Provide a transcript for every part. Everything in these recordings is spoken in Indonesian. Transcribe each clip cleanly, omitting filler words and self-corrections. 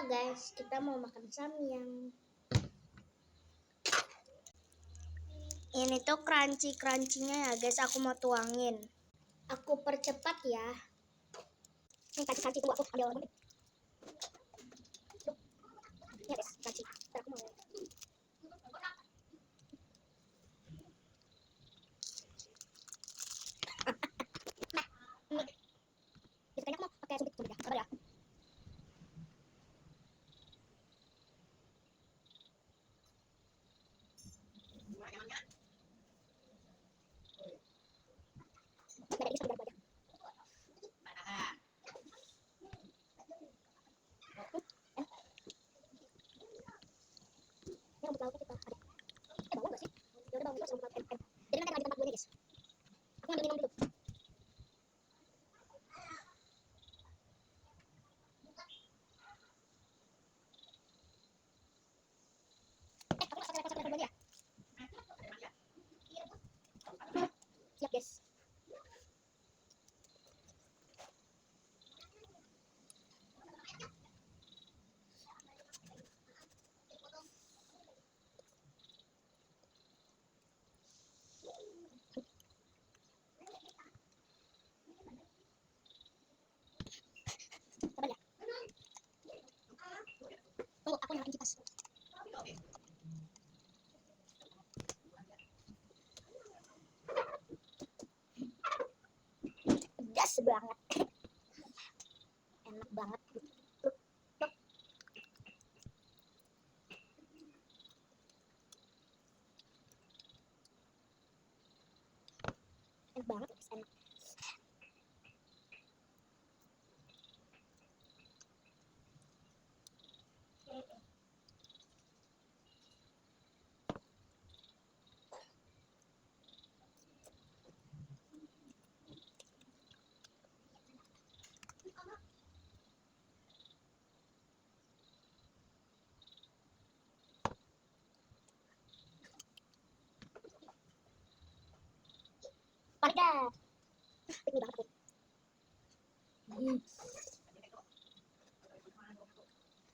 guys, kita mau makan samyang. Ini tuh crunchy-crunchy-nya ya guys, aku mau tuangin. Aku percepat ya. Ini crunchy-crunchy, tunggu aku ambil lagi. Ya guys, crunchy. Ntar aku mau. Nah, ini. Itu kayaknya aku mau pakai sumpit ya. Sabar ya. Beda ini sebentar aja. Ini untuk lauknya kita ada. Bawang nggak sih? Ya udah bawang itu sama M. Jadi nanti lanjut tempat gue nih guys. Aku ngambil minum dulu. Aku nggak pakai lepas dulu ya. Siap guys. Sabar ya. Tunggu, aku nyalain kipas. Pedas banget. Enak banget. Enak banget guys, enak. Panik dah. Pikir banget aku.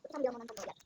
Sambil mau nonton ya.